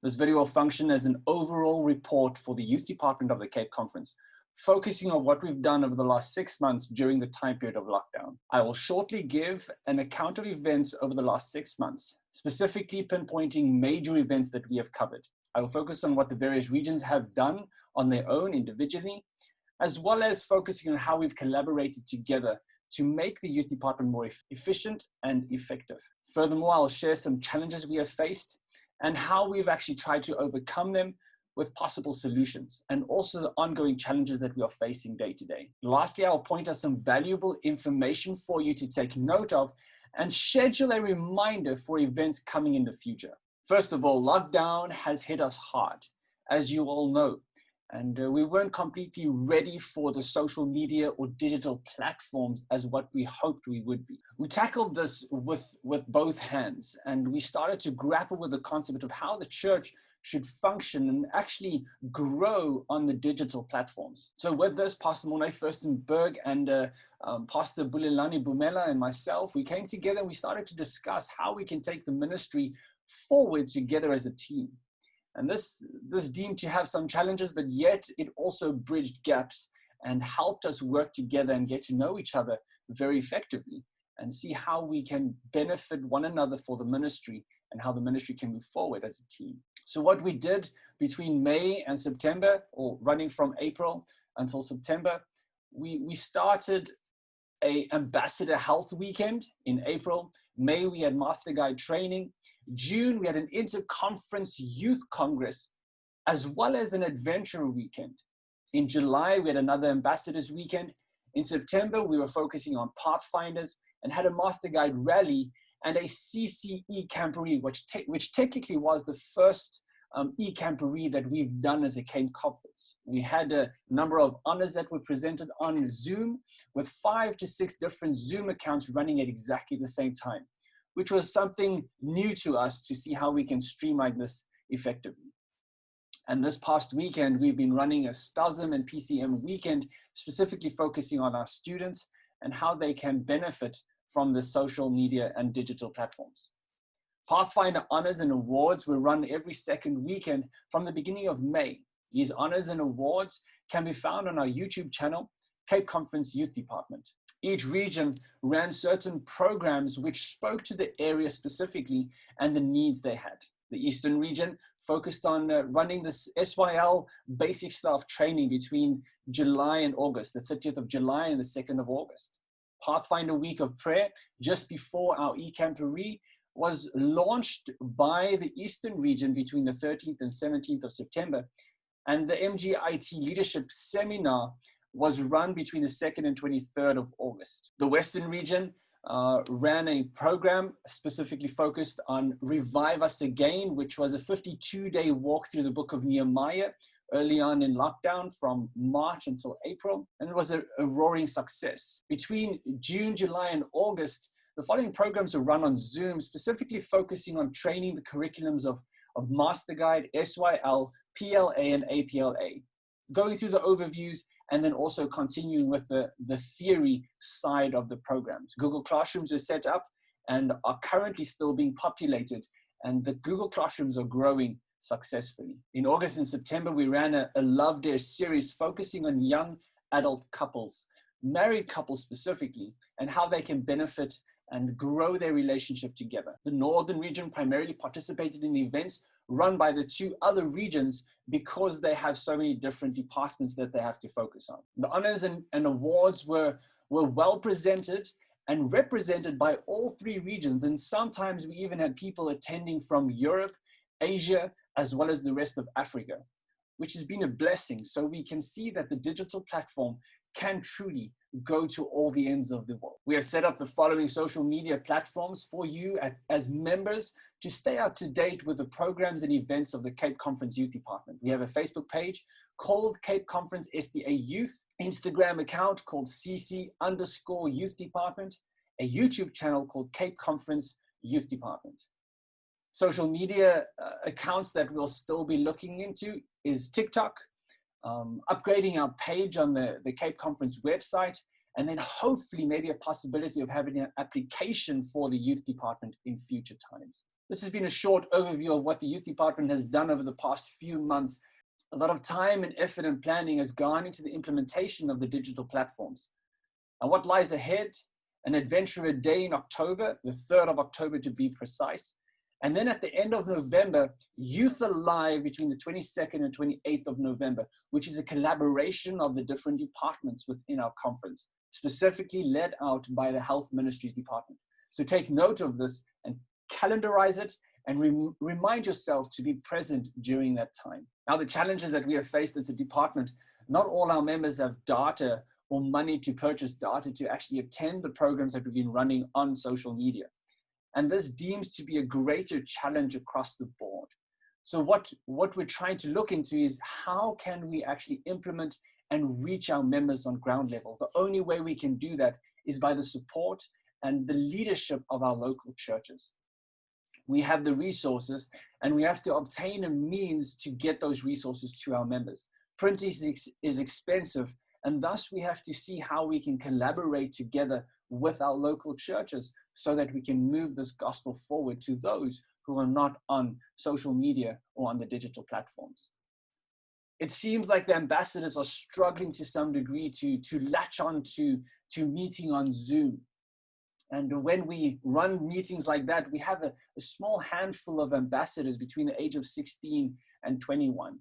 This video will function as an overall report for the Youth Department of the Cape Conference, focusing on what we've done over the last 6 months during the time period of lockdown. I will shortly give an account of events over the last 6 months, specifically pinpointing major events that we have covered. I will focus on what the various regions have done on their own individually, as well as focusing on how we've collaborated together to make the Youth Department more efficient and effective. Furthermore, I'll share some challenges we have faced and how we've actually tried to overcome them with possible solutions, and also the ongoing challenges that we are facing day to day. Lastly, I'll point out some valuable information for you to take note of and schedule a reminder for events coming in the future. First of all, lockdown has hit us hard, as you all know, and we weren't completely ready for the social media or digital platforms as what we hoped we would be. We tackled this with both hands, and we started to grapple with the concept of how the church should function and actually grow on the digital platforms. So with this, Pastor Mornay Furstenberg and Pastor Bulelani Bumela and myself, we came together and we started to discuss how we can take the ministry forward together as a team. And this deemed to have some challenges, but yet it also bridged gaps and helped us work together and get to know each other very effectively and see how we can benefit one another for the ministry and how the ministry can move forward as a team. So what we did between May and September, or running from April until September, we started an ambassador health weekend in April. May, we had master guide training. June, we had an interconference youth congress, as well as an adventure weekend. In July, we had another ambassadors weekend. In September, we were focusing on pathfinders and had a master guide rally and a CCE camporee, which technically was the first e-camporee that we've done as a Cape Conference. We had a number of honors that were presented on Zoom with 5 to 6 different Zoom accounts running at exactly the same time, which was something new to us to see how we can streamline this effectively. And this past weekend, we've been running a STASM and PCM weekend, specifically focusing on our students and how they can benefit from the social media and digital platforms. Pathfinder Honors and Awards were run every second weekend from the beginning of May. These honors and awards can be found on our YouTube channel, Cape Conference Youth Department. Each region ran certain programs which spoke to the area specifically and the needs they had. The Eastern region focused on running this SYL basic staff training between July and August, the 30th of July and the 2nd of August. Pathfinder Week of Prayer, just before our e-camporee, was launched by the Eastern region between the 13th and 17th of September. And the MGIT Leadership Seminar was run between the 2nd and 23rd of August. The Western region ran a program specifically focused on Revive Us Again, which was a 52-day walk through the book of Nehemiah early on in lockdown from March until April. And it was a roaring success. Between June, July, and August, the following programs were run on Zoom, specifically focusing on training the curriculums of Master Guide, SYL, PLA, and APLA, going through the overviews and then also continuing with the theory side of the programs. Google Classrooms were set up and are currently still being populated, and the Google Classrooms are growing successfully. In August and September, we ran a Love Dare series focusing on young adult couples, married couples specifically, and how they can benefit and grow their relationship together. The Northern region primarily participated in events run by the 2 other regions because they have so many different departments that they have to focus on. The honors and awards were well presented and represented by all 3 regions, and sometimes we even had people attending from Europe, Asia, as well as the rest of Africa, which has been a blessing. So we can see that the digital platform can truly go to all the ends of the world. We have set up the following social media platforms for you as members to stay up to date with the programs and events of the Cape Conference Youth Department. We have a Facebook page called Cape Conference SDA Youth, Instagram account called CC_Youth Department, a YouTube channel called Cape Conference Youth Department. Social media accounts that we'll still be looking into is TikTok, upgrading our page on the Cape Conference website, and then hopefully maybe a possibility of having an application for the youth department in future times. This has been a short overview of what the youth department has done over the past few months. A lot of time and effort and planning has gone into the implementation of the digital platforms. And what lies ahead? An adventure a day in October, the 3rd of October to be precise. And then at the end of November, Youth Alive between the 22nd and 28th of November, which is a collaboration of the different departments within our conference, specifically led out by the Health Ministries Department. So take note of this and calendarize it and remind yourself to be present during that time. Now, the challenges that we have faced as a department, not all our members have data or money to purchase data to actually attend the programs that we've been running on social media. And this deems to be a greater challenge across the board. So what we're trying to look into is how can we actually implement and reach our members on ground level? The only way we can do that is by the support and the leadership of our local churches. We have the resources and we have to obtain a means to get those resources to our members. Printing is expensive, and thus we have to see how we can collaborate together with our local churches so that we can move this gospel forward to those who are not on social media or on the digital platforms. It seems like the ambassadors are struggling to some degree to latch on to meeting on Zoom. And when we run meetings like that, we have a small handful of ambassadors between the age of 16 and 21.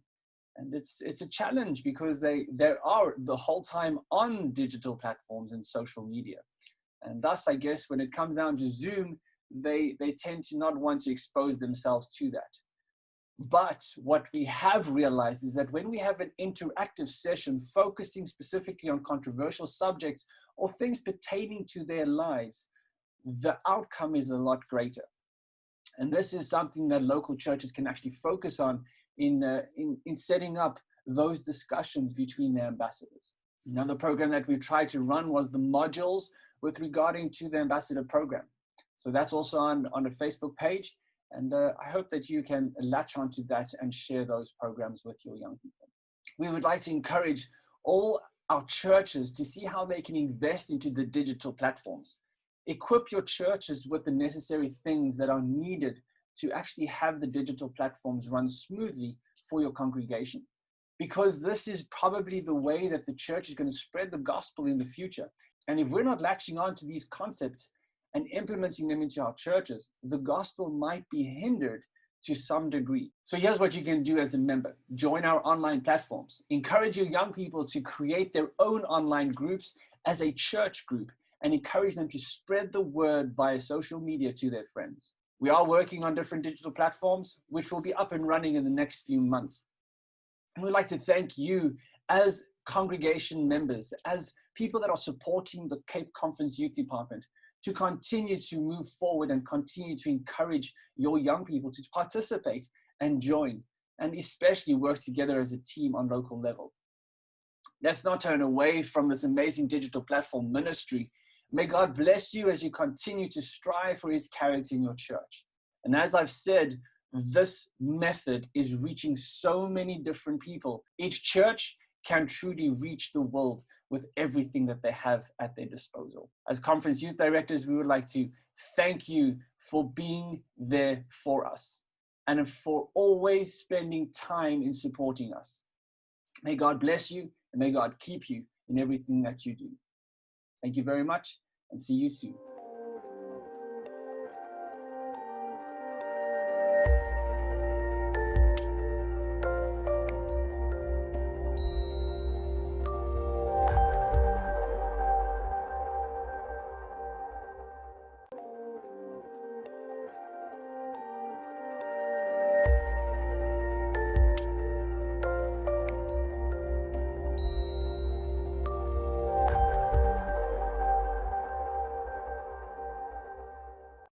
And it's a challenge because they are the whole time on digital platforms and social media. And thus, I guess, when it comes down to Zoom, they tend to not want to expose themselves to that. But what we have realized is that when we have an interactive session focusing specifically on controversial subjects or things pertaining to their lives, the outcome is a lot greater. And this is something that local churches can actually focus on in setting up those discussions between their ambassadors. Another program that we tried to run was the modules with regarding to the ambassador program. So that's also on a Facebook page. And I hope that you can latch onto that and share those programs with your young people. We would like to encourage all our churches to see how they can invest into the digital platforms. Equip your churches with the necessary things that are needed to actually have the digital platforms run smoothly for your congregation. Because this is probably the way that the church is going to spread the gospel in the future. And if we're not latching on to these concepts and implementing them into our churches, the gospel might be hindered to some degree. So here's what you can do as a member. Join our online platforms. Encourage your young people to create their own online groups as a church group and encourage them to spread the word via social media to their friends. We are working on different digital platforms, which will be up and running in the next few months. And we'd like to thank you as congregation members, as people that are supporting the Cape Conference Youth Department, to continue to move forward and continue to encourage your young people to participate and join, and especially work together as a team on local level. Let's not turn away from this amazing digital platform ministry. May God bless you as you continue to strive for his character in your church. And as I've said, this method is reaching so many different people. Each church can truly reach the world with everything that they have at their disposal. As conference youth directors, we would like to thank you for being there for us and for always spending time in supporting us. May God bless you and may God keep you in everything that you do. Thank you very much and see you soon.